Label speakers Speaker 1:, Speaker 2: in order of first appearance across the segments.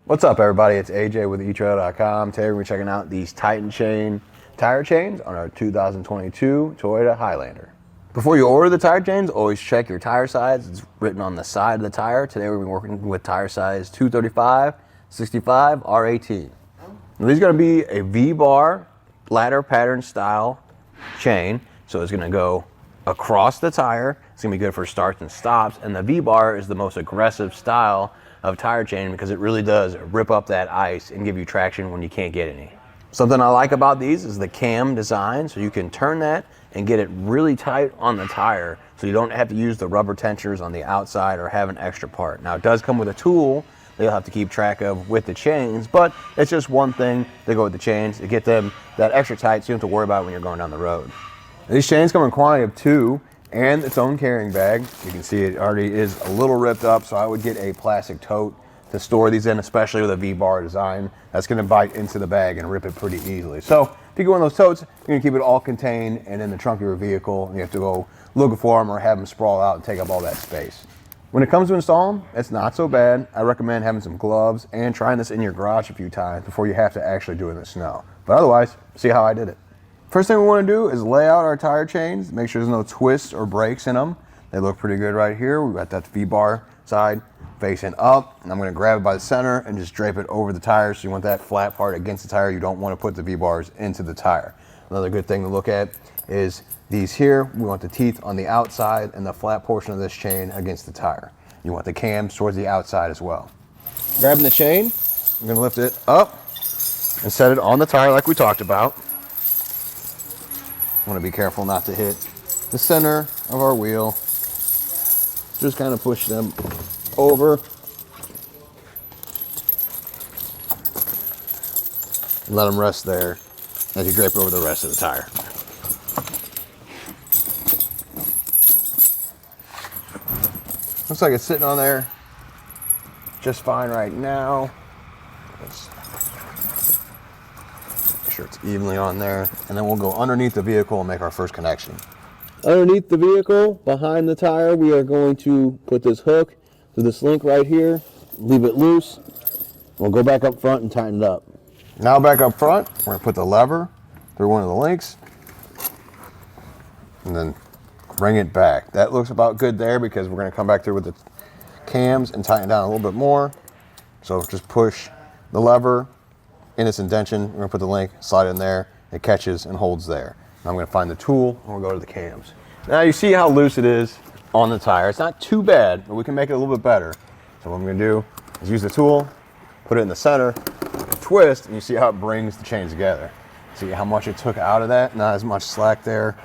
Speaker 1: What's up, everybody? It's AJ with etrailer.com. Today we're checking out these Titan chain tire chains on our 2022 Toyota Highlander. Before you order the tire chains, always check your tire size. It's written on the side of the tire. Today we're working with tire size 235, 65, R18. Now, these are going to be a V-bar ladder pattern style chain. So it's going to go across the tire. It's going to be good for starts and stops. And the V-bar is the most aggressive style of tire chain because it really does rip up that ice and give you traction when you can't get any. Something I like about these is the cam design, so you can turn that and get it really tight on the tire so you don't have to use the rubber tensioners on the outside or have an extra part. Now it does come with a tool that you'll have to keep track of with the chains, but it's just one thing to go with the chains to get them that extra tight so you don't have to worry about it when you're going down the road. These chains come in a quantity of 2 and its own carrying bag. You can see it already is a little ripped up, so I would get a plastic tote to store these in, especially with a V-bar design. That's going to bite into the bag and rip it pretty easily. So if you go in those totes, you're going to keep it all contained and in the trunk of your vehicle. You have to go looking for them or have them sprawl out and take up all that space. When it comes to installing them, it's not so bad. I recommend having some gloves and trying this in your garage a few times before you have to actually do it in the snow. But otherwise, see how I did it. First thing we want to do is lay out our tire chains, make sure there's no twists or breaks in them. They look pretty good right here. We've got that V-bar side facing up, and I'm going to grab it by the center and just drape it over the tire. So you want that flat part against the tire. You don't want to put the V-bars into the tire. Another good thing to look at is these here. We want the teeth on the outside and the flat portion of this chain against the tire. You want the cams towards the outside as well. Grabbing the chain, I'm going to lift it up and set it on the tire like we talked about. Want to be careful not to hit the center of our wheel. Just kind of push them over. And let them rest there as you drape over the rest of the tire. Looks like it's sitting on there just fine right now. Let's make sure it's evenly on there. And then we'll go underneath the vehicle and make our first connection. Underneath the vehicle, behind the tire, we are going to put this hook to this link right here, leave it loose. We'll go back up front and tighten it up. Now back up front, we're going to put the lever through one of the links and then bring it back. That looks about good there because we're going to come back through with the cams and tighten down a little bit more. So just push the lever in its indentation. We're going to put the link, slide it in there. It catches and holds there. Now I'm going to find the tool and we'll go to the cams. Now you see how loose it is on the tire. It's not too bad, but we can make it a little bit better. So what I'm going to do is use the tool, put it in the center, twist, and you see how it brings the chains together. See how much it took out of that? Not as much slack there.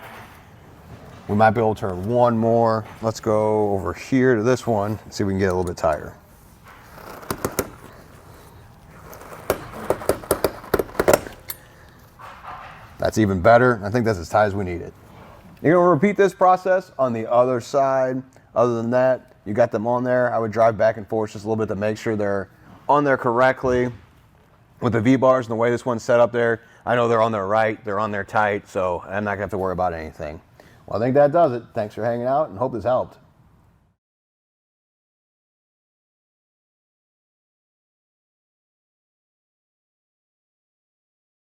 Speaker 1: We might be able to turn one more. Let's go over here to this one and see if we can get a little bit tighter. That's even better. I think that's as tight as we need it. You're going to repeat this process on the other side. Other than that, you got them on there. I would drive back and forth just a little bit to make sure they're on there correctly. With the V-bars and the way this one's set up there, I know they're on there right, they're on there tight, so I'm not going to have to worry about anything. Well, I think that does it. Thanks for hanging out and hope this helped.